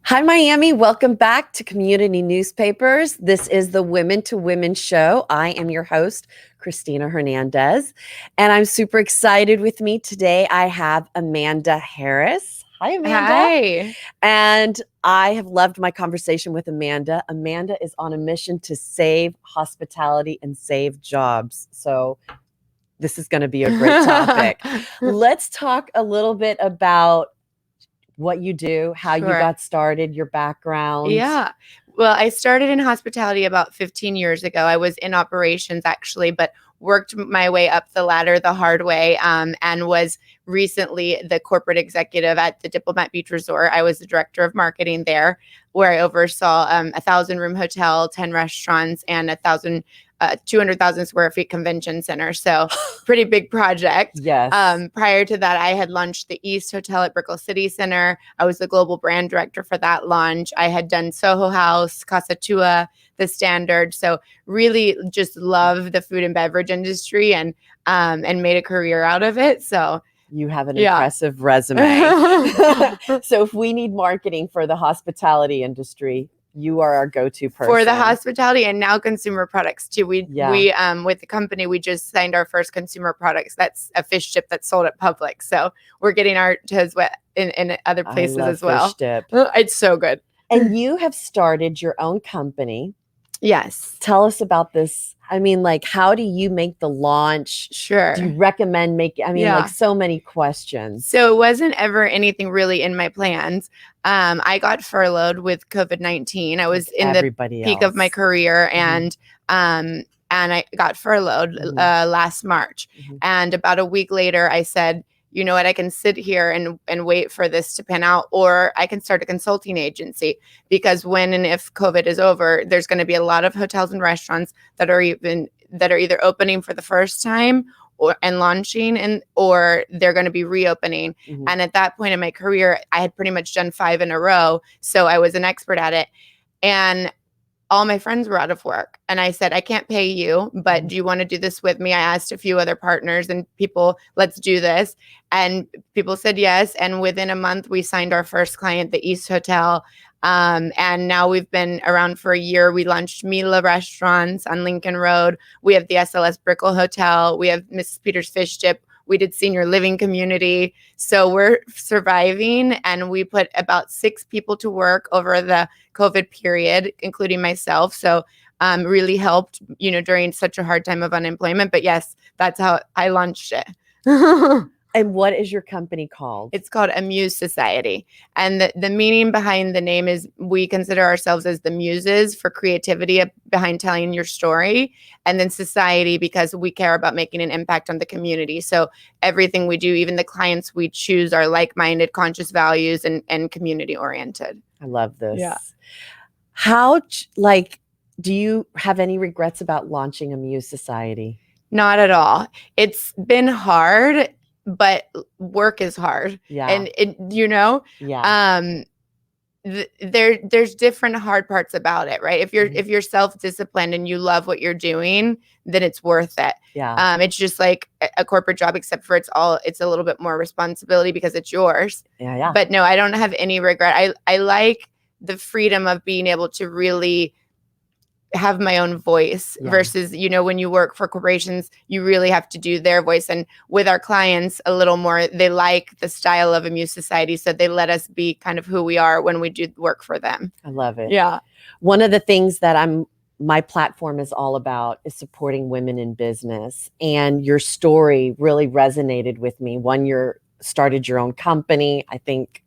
Hi, Miami. Welcome back to Community Newspapers. This is the Women to Women show. I am your host, Cristina Hernandez, and I'm super excited. With me today, I have Amanda Harris. Hi, Amanda. Hi. And I have loved my conversation with Amanda. Amanda is on a mission to save hospitality and save jobs. So this is going to be a great topic. Let's talk a little bit about what you do, how you Sure. got started, your background. Yeah. Well, I started in hospitality about 15 years ago. I was in operations actually, but worked my way up the ladder the hard way, and was recently the corporate executive at the Diplomat Beach Resort. I was the director of marketing there, where I oversaw a 1,000-room hotel, 10 restaurants, and 200,000 square feet convention center. So pretty big project. Yes. Prior to that, I had launched the East Hotel at Brickell City Center. I was the global brand director for that launch. I had done Soho House, Casa Tua, The Standard. So really just love the food and beverage industry and made a career out of it. So you have an impressive resume. So if we need marketing for the hospitality industry, you are our go-to person. For the hospitality and now consumer products too. We with the company, we just signed our first consumer products. That's a fish dip that's sold at Publix. So we're getting our toes wet in other places as well. Fish dip. It's so good. And you have started your own company. Yes. Tell us about this. I mean, like, how do you make the launch? Sure. Do you recommend making, like so many questions. So it wasn't ever anything really in my plans. I got furloughed with COVID-19. I was in the peak of my career, and I got furloughed last March. And about a week later, I said, you know what, I can sit here and wait for this to pan out, or I can start a consulting agency, because when and if COVID is over, there's going to be a lot of hotels and restaurants that are either opening for the first time and launching, or they're going to be reopening. And at that point in my career, I had pretty much done 5 in a row. So I was an expert at it. And all my friends were out of work. And I said, I can't pay you, but do you want to do this with me? I asked a few other partners and people, let's do this. And people said yes. And within a month, we signed our first client, the East Hotel. And now we've been around for a year. We launched Mila restaurants on Lincoln Road. We have the SLS Brickell Hotel. We have Mrs. Peter's Fish Dip. We did senior living community. So we're surviving, and we put about 6 people to work over the COVID period, including myself. So really helped, during such a hard time of unemployment. But yes, that's how I launched it. And what is your company called? It's called Amuse Society. And the meaning behind the name is we consider ourselves as the muses for creativity behind telling your story. And then society, because we care about making an impact on the community. So everything we do, even the clients we choose, are like-minded, conscious values, and community-oriented. I love this. Yeah. How, do you have any regrets about launching Amuse Society? Not at all. It's been hard, but work is hard. Yeah. And there's different hard parts about it, right? If you're self-disciplined and you love what you're doing, then it's worth it. Yeah. It's just like a corporate job, except for it's a little bit more responsibility because it's yours. Yeah. But no, I don't have any regret. I like the freedom of being able to really have my own voice versus, when you work for corporations, you really have to do their voice. And with our clients a little more, they like the style of Amuse Society. So they let us be kind of who we are when we do work for them. I love it. Yeah. One of the things that my platform is all about is supporting women in business. And your story really resonated with me. One, you started your own company. I think,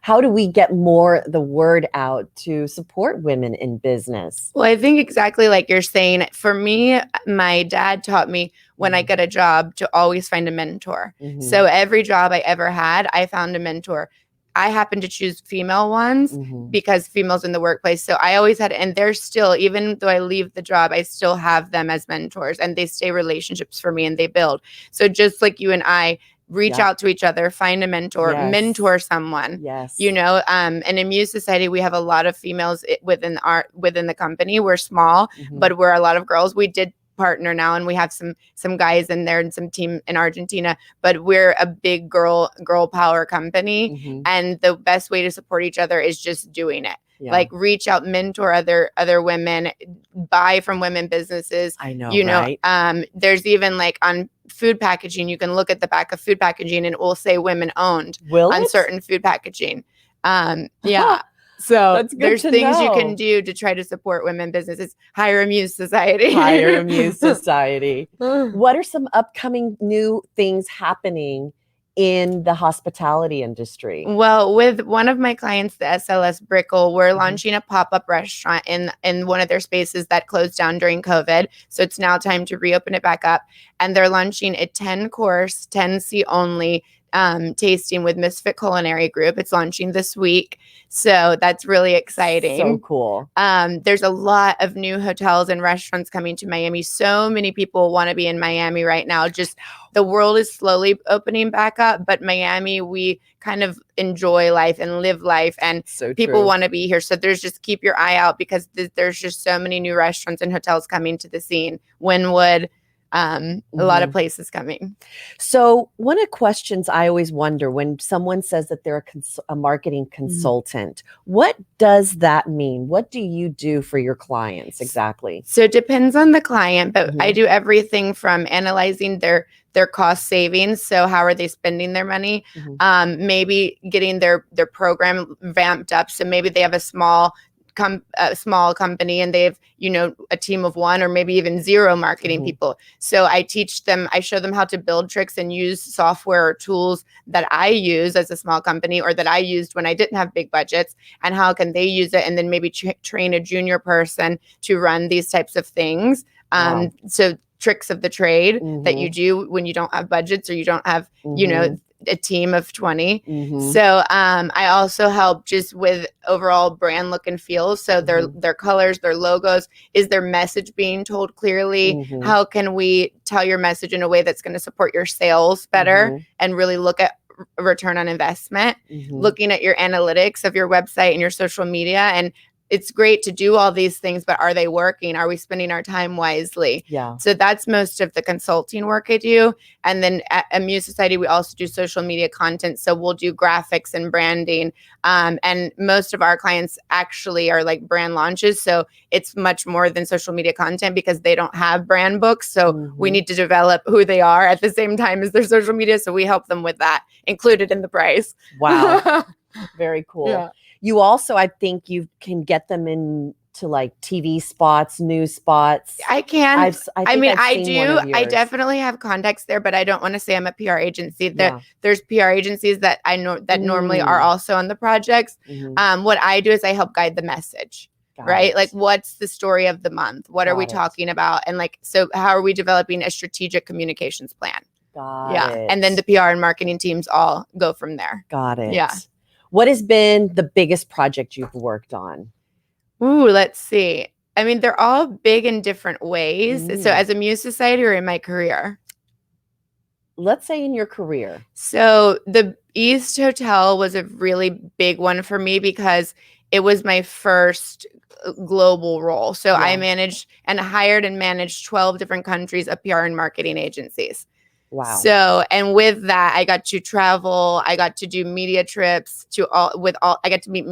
how do we get the word out to support women in business? Well, I think exactly like you're saying. For me, my dad taught me when I get a job to always find a mentor. So every job I ever had, I found a mentor. I happen to choose female ones because females in the workplace. So I always had, and they're still, even though I leave the job, I still have them as mentors, and they stay relationships for me and they build. So just like you and I, reach out to each other, find a mentor, mentor someone. Yes. And in Amuse Society, we have a lot of females within the company. We're small, but we're a lot of girls. We did partner now, and we have some guys in there and some team in Argentina, but we're a big girl power company. And the best way to support each other is just doing it. Like reach out, mentor other women, buy from women businesses. I know, right? There's even like on food packaging, you can look at the back of food packaging and it will say women owned on certain food packaging. Yeah. So there's things you can do to try to support women businesses. Hire a Muse Society. Hire a Muse Society. What are some upcoming new things happening in the hospitality industry? Well, with one of my clients, the SLS Brickle, we're launching a pop-up restaurant in one of their spaces that closed down during COVID. So it's now time to reopen it back up. And they're launching a 10-course, 10-seat only tasting with Misfit Culinary Group. It's launching this week. So that's really exciting. So cool. There's a lot of new hotels and restaurants coming to Miami. So many people want to be in Miami right now. Just the world is slowly opening back up, but Miami, we kind of enjoy life and live life, and people want to be here. So there's just keep your eye out because there's just so many new restaurants and hotels coming to the scene. Wynwood, a lot of places coming. So one of the questions I always wonder when someone says that they're a marketing consultant, what does that mean? What do you do for your clients exactly? So it depends on the client, but I do everything from analyzing their cost savings. So how are they spending their money? Maybe getting their program vamped up. So maybe they have a small company and they have, a team of 1 or maybe even 0 marketing people. So I show them how to build tricks and use software or tools that I use as a small company or that I used when I didn't have big budgets, and how can they use it, and then maybe train a junior person to run these types of things. So tricks of the trade that you do when you don't have budgets or you don't have, a team of 20. So I also help just with overall brand look and feel. So their colors, their logos, is their message being told clearly? How can we tell your message in a way that's going to support your sales better and really look at return on investment, looking at your analytics of your website and your social media. And it's great to do all these things, but are they working? Are we spending our time wisely? Yeah. So that's most of the consulting work I do. And then at Muse Society, we also do social media content. So we'll do graphics and branding. And most of our clients actually are like brand launches. So it's much more than social media content because they don't have brand books. So we need to develop who they are at the same time as their social media. So we help them with that, included in the price. Wow. Very cool. Yeah. You also, I think you can get them into like TV spots, news spots. I can. I do. I yours. Definitely have contacts there, but I don't want to say I'm a PR agency. There's PR agencies that I know that normally are also on the projects. What I do is I help guide the message. Right? Like, what's the story of the month? What are we talking about? And like, so how are we developing a strategic communications plan? Got it. And then the PR and marketing teams all go from there. Got it. Yeah. What has been the biggest project you've worked on? Ooh, let's see. I mean, they're all big in different ways. So as a Muse Society or in my career? Let's say in your career. So the East Hotel was a really big one for me because it was my first global role. So I managed and hired and managed 12 different countries of PR and marketing agencies. Wow. So, and with that, I got to travel. I got to do media trips I got to meet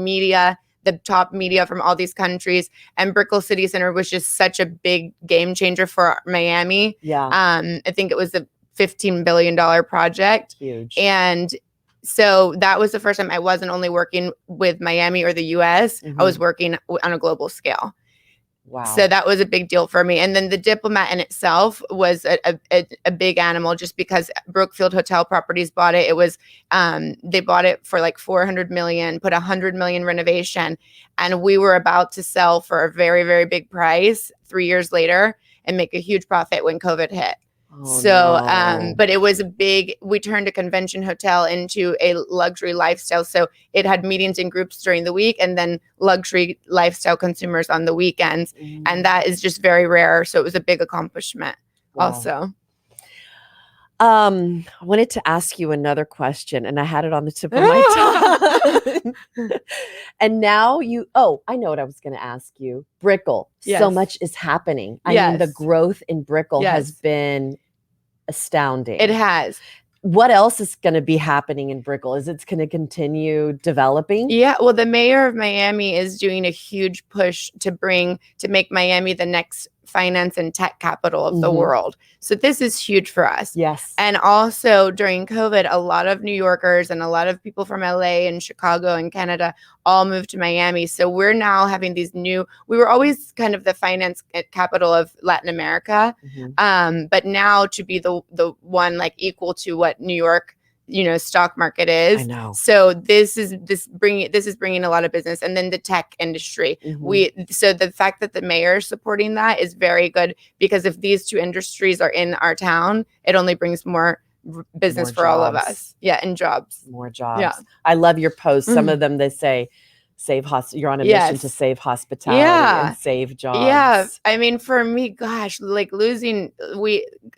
the top media from all these countries. And Brickell City Center was just such a big game changer for Miami. Yeah. I think it was a $15 billion project. Huge. And so that was the first time I wasn't only working with Miami or the US, I was working on a global scale. Wow. So that was a big deal for me. And then the Diplomat in itself was a big animal just because Brookfield Hotel Properties bought it. It was, they bought it for like $400 million, put $100 million renovation. And we were about to sell for a very, very big price 3 years later and make a huge profit when COVID hit. But it was we turned a convention hotel into a luxury lifestyle. So it had meetings and groups during the week and then luxury lifestyle consumers on the weekends. And that is just very rare. So it was a big accomplishment also. I wanted to ask you another question and I had it on the tip of my tongue. And now I know what I was going to ask you. Brickell. Yes. So much is happening. I mean, the growth in Brickell has been astounding. It has. What else is going to be happening in Brickell? Is it going to continue developing? Yeah. Well, the mayor of Miami is doing a huge push to make Miami the next finance and tech capital of the world. So this is huge for us. Yes. And also during COVID, a lot of New Yorkers and a lot of people from LA and Chicago and Canada all moved to Miami. So we're now having we were always kind of the finance capital of Latin America. But now to be the one like equal to what New York stock market is. I know. So this is bringing a lot of business, and then the tech industry. So the fact that the mayor is supporting that is very good, because if these two industries are in our town, it only brings more business for all of us. Yeah, and jobs. More jobs. Yeah. I love your posts. Some of them, they say, you're on a mission to save hospitality and save jobs. Yeah. I mean, for me, gosh, like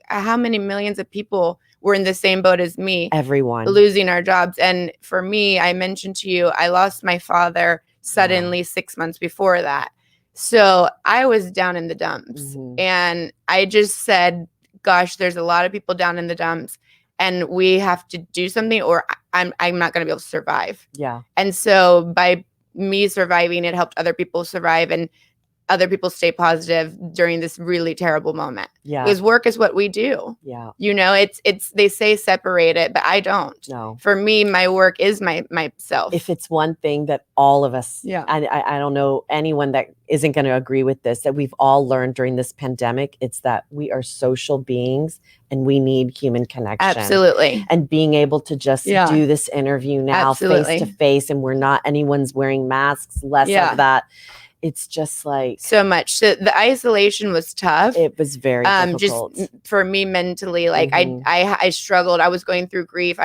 how many millions of people were in the same boat as me? Everyone. Losing our jobs. And for me, I mentioned to you, I lost my father suddenly 6 months before that. So I was down in the dumps. And I just said, gosh, there's a lot of people down in the dumps, and we have to do something, or I'm not going to be able to survive. Yeah. And so by me surviving, it helped other people survive and other people stay positive during this really terrible moment. Yeah. Because work is what we do. Yeah. It's they say separate it, but I don't. No. For me, my work is myself. If it's one thing that all of us, Yeah. I don't know anyone that isn't going to agree with this, that we've all learned during this pandemic, it's that we are social beings and we need human connection. Absolutely. And being able to just do this interview now face to face, and anyone's wearing masks, less of that. It's just like so much. So the isolation was tough. It was very difficult. Just for me mentally, like I struggled. I was going through grief.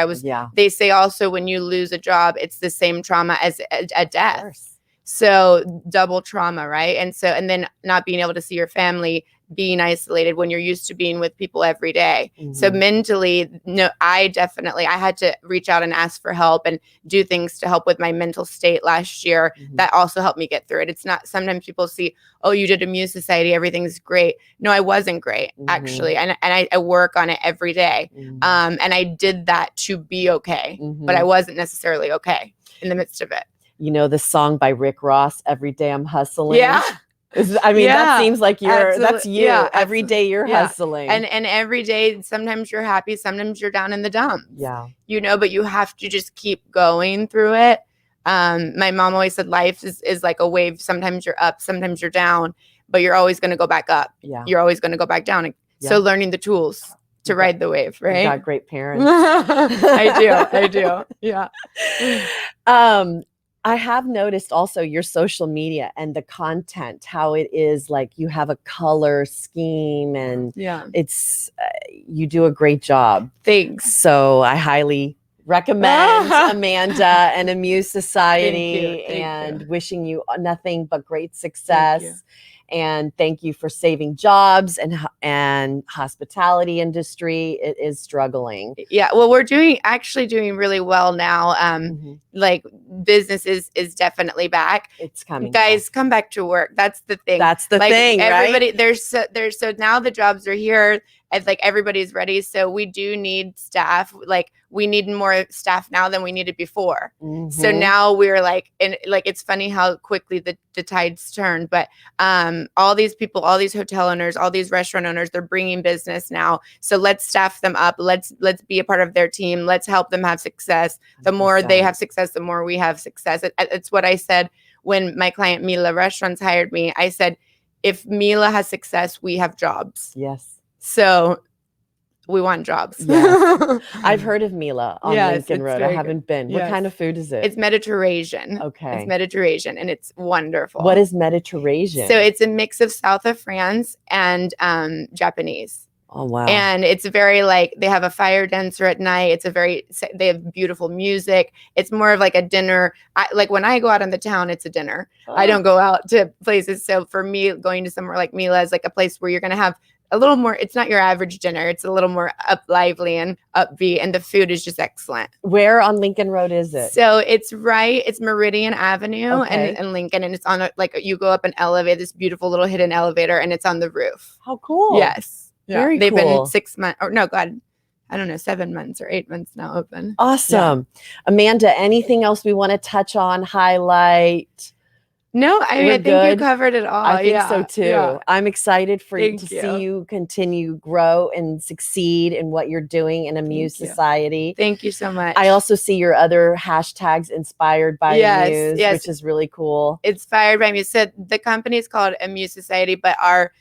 They say also when you lose a job, it's the same trauma as a death. So double trauma, right? And then not being able to see your family, being isolated when you're used to being with people every day. So mentally, no, I had to reach out and ask for help and do things to help with my mental state last year. That also helped me get through it. It's not, sometimes people see, oh, you did a Muse Society, everything's great. No, I wasn't great, actually. And I work on it every day. And I did that to be okay, but I wasn't necessarily okay in the midst of it. You know, the song by Rick Ross, Every Day I'm Hustling. Yeah. That seems like that's you. Yeah, every day you're hustling. And every day, sometimes you're happy, sometimes you're down in the dumps. Yeah. But you have to just keep going through it. My mom always said life is like a wave. Sometimes you're up, sometimes you're down, but you're always going to go back up. Yeah. You're always going to go back down. Yeah. So learning the tools to ride the wave, right? You got great parents. I do. Yeah. I have noticed also your social media and the content, how it is like you have a color scheme, and it's you do a great job. Thanks. So I highly recommend Amanda and a Muse Society. Thank you. Wishing you nothing but great success. And thank you for saving jobs and hospitality industry. It is struggling. Yeah. Well, we're actually doing really well now. Like business is definitely back. It's coming. Guys, come back to work. That's the thing. That's the thing. Everybody, right? So now the jobs are here. And like everybody's ready. So we do need staff. Like we need more staff now than we needed before. So now we're like, and like, it's funny how quickly the tides turn, but all these people, all these hotel owners, all these restaurant owners, they're bringing business now. So let's staff them up. Let's be a part of their team. Let's help them have success. The more they have success, the more we have success. It's what I said when my client Mila Restaurants hired me. I said, if Mila has success, we have jobs. Yes. So we want jobs. Yes. I've heard of Mila on Lincoln Road. I haven't been. Yes. What kind of food is it? It's Mediterranean. Okay. It's Mediterranean and it's wonderful. What is Mediterranean? So it's a mix of south of France and Japanese. Oh, wow. And it's very like, they have a fire dancer at night. They have beautiful music. It's more of like a dinner. Like when I go out in the town, it's a dinner. I don't go out to places. So for me, going to somewhere like Mila is like a place where you're going to have a little more, it's not your average dinner. It's a little more lively and upbeat, and the food is just excellent. Where on Lincoln Road is it? So it's Meridian Avenue and Lincoln, and it's on you go up an elevator, this beautiful little hidden elevator, and it's on the roof. How cool. Yes. Very They've cool. been 6 months, or no, God, I don't know, 7 months or 8 months now open. Awesome. Yeah. Amanda, anything else we want to touch on, highlight? No, I think you covered it all. I think so too. Yeah. I'm excited for you to see you continue grow and succeed in what you're doing in Amuse Society. Thank you so much. I also see your other hashtags inspired by Amuse, which is really cool. Inspired by Amuse. So the company is called Amuse Society, but our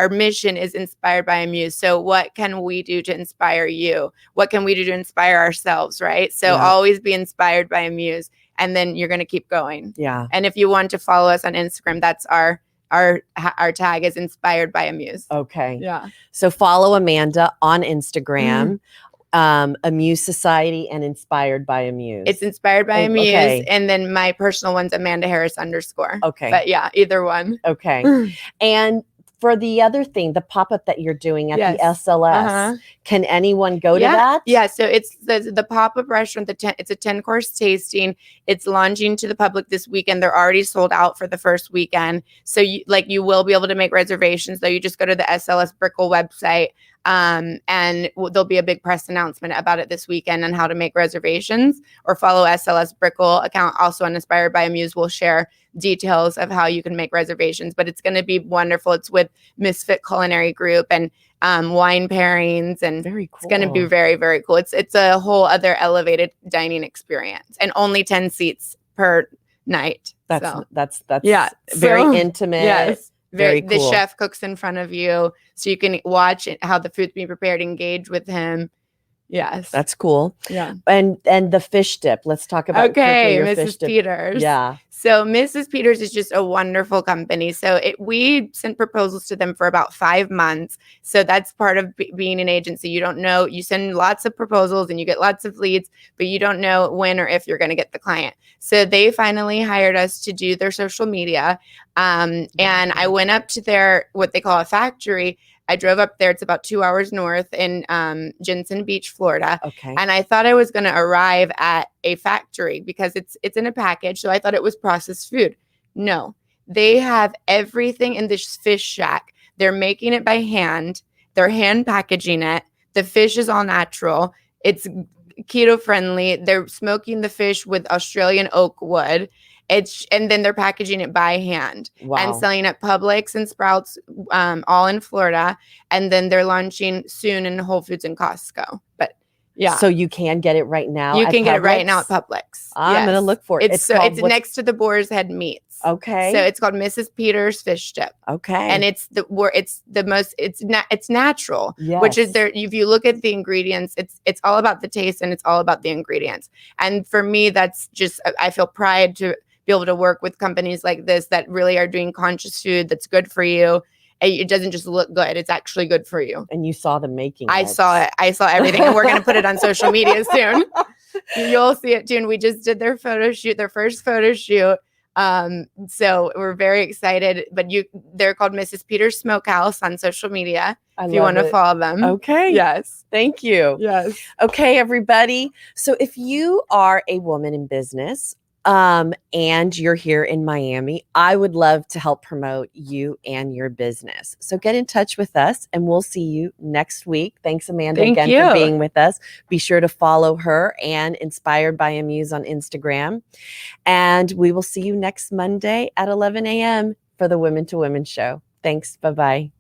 mission is inspired by Amuse. So what can we do to inspire you? What can we do to inspire ourselves, right? So always be inspired by Amuse, and then you're going to keep going. Yeah. And if you want to follow us on Instagram, that's our tag is inspired by Amuse. Okay. Yeah. So follow Amanda on Instagram. Amuse Society and Inspired by Amuse. It's Inspired by Amuse. And then my personal one's Amanda Harris _. Okay. But yeah, either one. Okay. And for the other thing, the pop-up that you're doing at the SLS, can anyone go to that? Yeah, so it's the pop-up restaurant. It's a 10-course tasting. It's launching to the public this weekend. They're already sold out for the first weekend. So you will be able to make reservations, though. You just go to the SLS Brickell website, and there'll be a big press announcement about it this weekend on how to make reservations, or follow SLS Brickell account. Also on Inspired by Amuse, we'll share details of how you can make reservations, but it's going to be wonderful. It's with Misfit Culinary Group and wine pairings, and very cool. It's going to be very, very cool. It's a whole other elevated dining experience, and only 10 seats per night. That's very intimate. Yes. Very cool. The chef cooks in front of you, so you can watch how the food's being prepared, engage with him. Yes. That's cool. Yeah. And the fish dip. Let's talk about Mrs. Fish dip. Peters. Yeah. So Mrs. Peters is just a wonderful company. So we sent proposals to them for about 5 months. So that's part of being an agency. You don't know, you send lots of proposals and you get lots of leads, but you don't know when or if you're going to get the client. So they finally hired us to do their social media. And I went up to their, what they call a factory. I drove up there. It's about 2 hours north in Jensen Beach, Florida. Okay. And I thought I was going to arrive at a factory because it's in a package. So I thought it was processed food. No, they have everything in this fish shack. They're making it by hand. They're hand packaging it. The fish is all natural. It's keto friendly. They're smoking the fish with Australian oak wood. And then they're packaging it by hand and selling at Publix and Sprouts, all in Florida. And then they're launching soon in Whole Foods and Costco. But yeah. So you can get it right now. You can get it right now at Publix. I'm going to look for it. It's next to the Boar's Head Meats. Okay. So it's called Mrs. Peters Fish Dip. Okay. And it's natural. Yes. Which is there. If you look at the ingredients, it's all about the taste and it's all about the ingredients. And for me, that's just, I feel pride to be able to work with companies like this that really are doing conscious food that's good for you. It doesn't just look good. It's actually good for you. And you saw them making I saw it. I saw everything. And we're going to put it on social media soon. You'll see it too. And we just did their first photo shoot. So we're very excited. But they're called Mrs. Peters Smokehouse on social media. If you want to follow them. Okay. Yes. Thank you. Yes. Okay, everybody. So if you are a woman in business, and you're here in Miami, I would love to help promote you and your business. So get in touch with us and we'll see you next week. Thanks, Amanda, again for being with us. Be sure to follow her and Inspired by Amuse on Instagram. And we will see you next Monday at 11 a.m. for the Women to Women show. Thanks. Bye-bye.